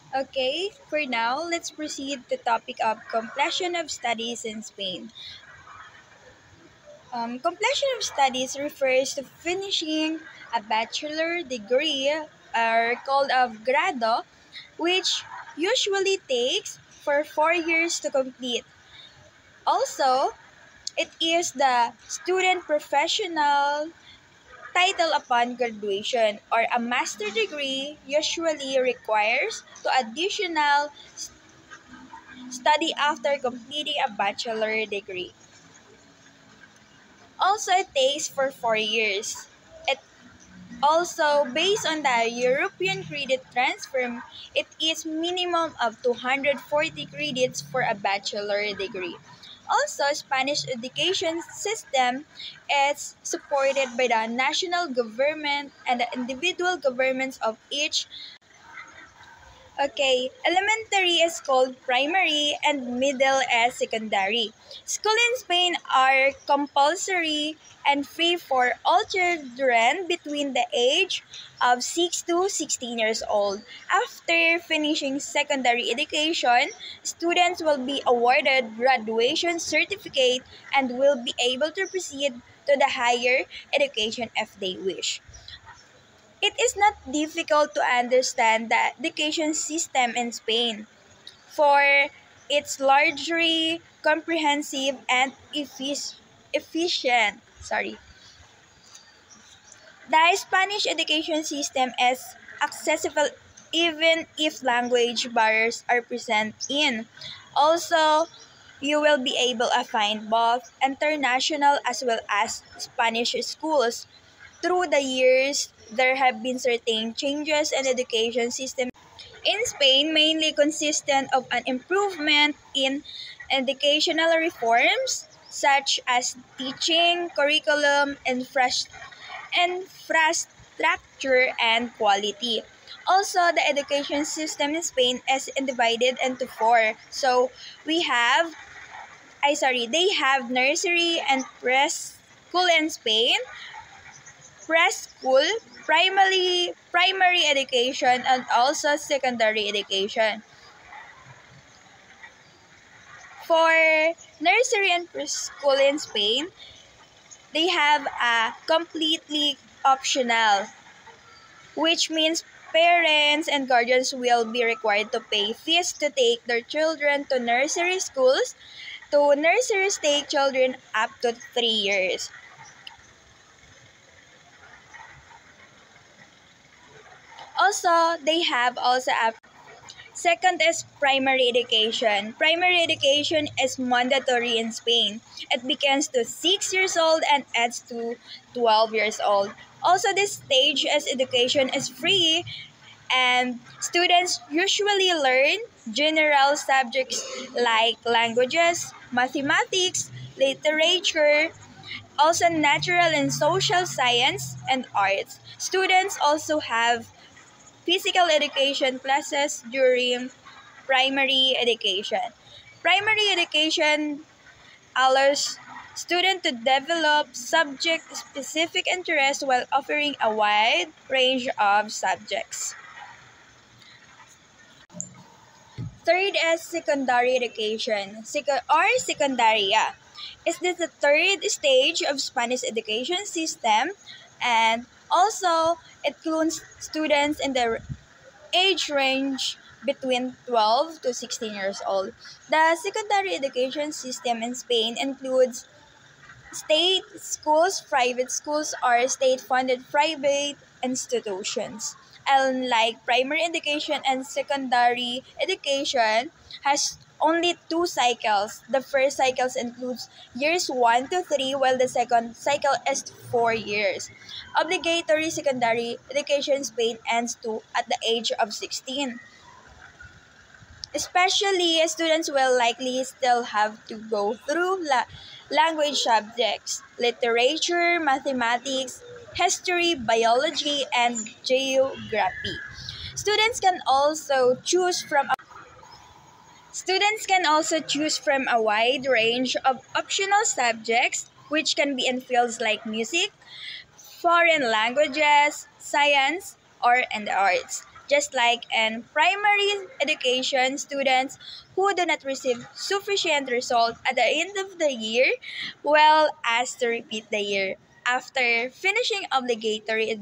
Okay, for now, let's proceed to topic of completion of studies in Spain. Completion of studies refers to finishing a bachelor degree, or called of grado, which usually takes for 4 years to complete. Also, it is the student professional title upon graduation, or a master degree usually requires to additional study after completing a bachelor degree. Also, it takes for 4 years. It also, based on the European credit transfer, it is minimum of 240 credits for a bachelor degree. Also, Spanish education system is supported by the national government and the individual governments of each. Okay, elementary is called primary and middle as secondary. School in Spain are compulsory and free for all children between the age of 6 to 16 years old. After finishing secondary education, students will be awarded graduation certificate and will be able to proceed to the higher education if they wish. It is not difficult to understand the education system in Spain, for it's largely comprehensive and efficient. The Spanish education system is accessible even if language barriers are present in. Also, you will be able to find both international as well as Spanish schools. Through the years, there have been certain changes in education system in Spain, mainly consistent of an improvement in educational reforms such as teaching, curriculum, infrastructure, and quality. Also, the education system in Spain is divided into 4. So, they have nursery and preschool in Spain, preschool, primary education, and also secondary education. For nursery and preschool in Spain, they have a completely optional, which means parents and guardians will be required to pay fees to take their children to nursery schools. To nurseries take children up to 3 years. Also, they have also a second is primary education. Primary education is mandatory in Spain. It begins to 6 years old and ends to 12 years old. Also, this stage as education is free, and students usually learn general subjects like languages, mathematics, literature, also natural and social science, and arts. Students also have physical education classes during primary education. Primary education allows students to develop subject-specific interests while offering a wide range of subjects. Third is secondary education, secundaria. Is this the third stage of Spanish education system, and also it includes students in the age range between 12 to 16 years old. The secondary education system in Spain includes state schools, private schools, or state-funded private institutions. unlike primary education and secondary education, has only 2 cycles. The first cycle includes years 1 to 3, while the second cycle is 4 years. Obligatory secondary education in Spain ends at the age of 16. Especially, students will likely still have to go through language subjects, literature, mathematics, history, biology, and geography. Students can also choose from a wide range of optional subjects, which can be in fields like music, foreign languages, science, or in the arts. Just like in primary education, students who do not receive sufficient results at the end of the year will ask to repeat the year. After finishing obligatory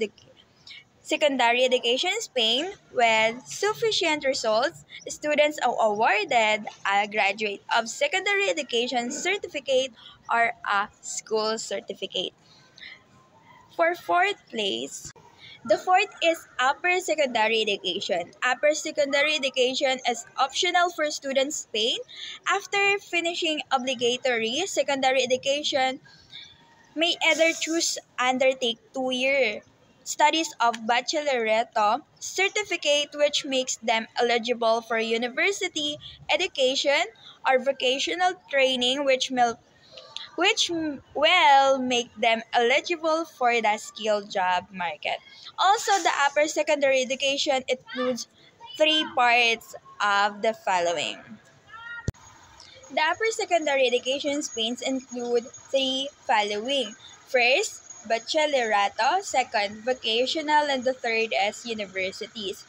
secondary education in Spain with sufficient results, students are awarded a graduate of secondary education certificate or a school certificate. For fourth place, the fourth is upper secondary education. Upper secondary education is optional for students in Spain. After finishing obligatory secondary education, may either choose undertake 2-year studies of baccalaureate certificate, which makes them eligible for university education, or vocational training, which will make them eligible for the skilled job market. Also, the upper secondary education includes 3 parts of the following. The upper secondary education in Spain include 3 following. First, bachillerato, second, vocational, and the third is universities.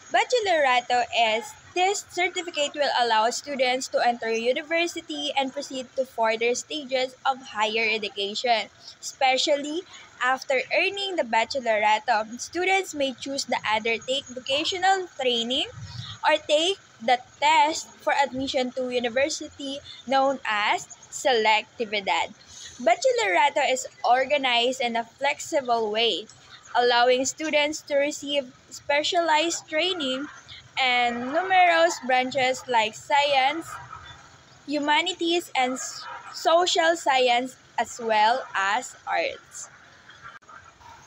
Bachillerato is this certificate will allow students to enter university and proceed to further stages of higher education. Especially after earning the bachillerato, students may choose to undertake vocational training or take the test for admission to university known as selectividad. Bachillerato is organized in a flexible way, allowing students to receive specialized training in numerous branches like science, humanities, and social science, as well as arts.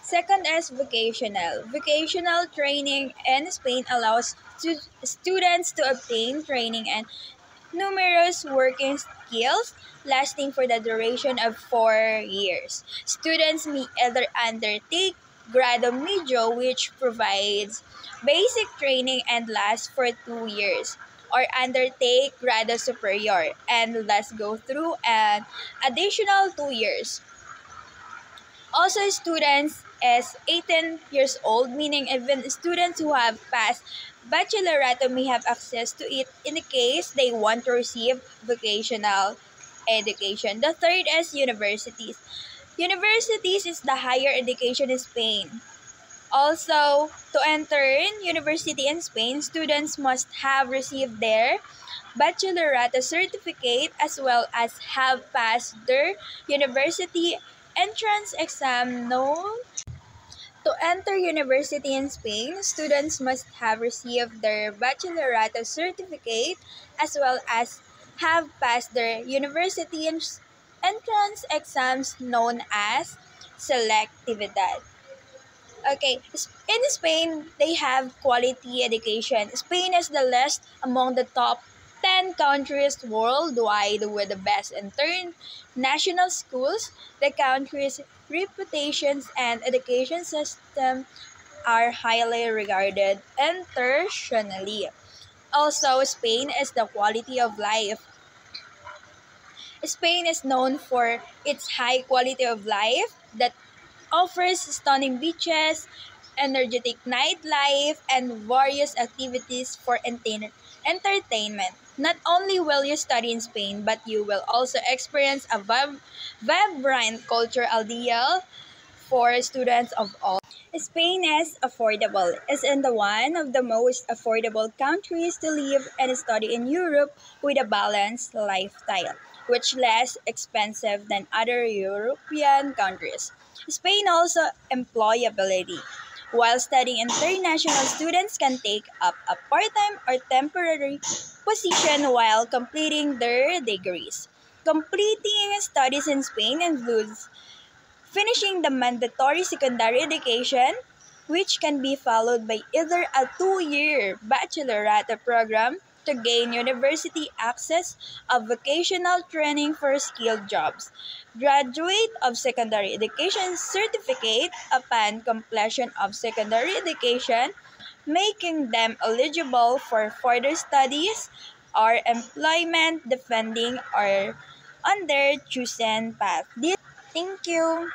Second is vocational. Vocational training in Spain allows students to obtain training in numerous working skills lasting for the duration of 4 years. Students may either undertake Grado Medio, which provides basic training and lasts for 2 years, or undertake Grado Superior and thus go through an additional 2 years. Also, students is 18 years old, meaning even students who have passed bachillerato may have access to it in the case they want to receive vocational education. The third is universities. Universities is the higher education in Spain. Also, to enter university in Spain, students must have received their bachillerato certificate as well as have passed their university entrance exam known. To enter university in Spain, students must have received their bachillerato certificate as well as have passed their university entrance exams known as selectividad. Okay, in Spain, they have quality education. Spain is the list among the top 10 countries worldwide with the best international schools. The country's reputations and education system are highly regarded internationally. Also, Spain is the quality of life. Spain is known for its high quality of life that offers stunning beaches, energetic nightlife, and various activities for entertainment. Not only will you study in Spain, but you will also experience a vibrant culture ideal for students of all. Spain is affordable. It's in the one of the most affordable countries to live and study in Europe with a balanced lifestyle, which less expensive than other European countries. Spain also employability. while studying international students can take up a part-time or temporary position while completing their degrees. Completing studies in Spain includes finishing the mandatory secondary education, which can be followed by either a 2-year baccalaureate program to gain university access of vocational training for skilled jobs, graduate of secondary education certificate upon completion of secondary education, making them eligible for further studies or employment depending or on their chosen path. Thank you.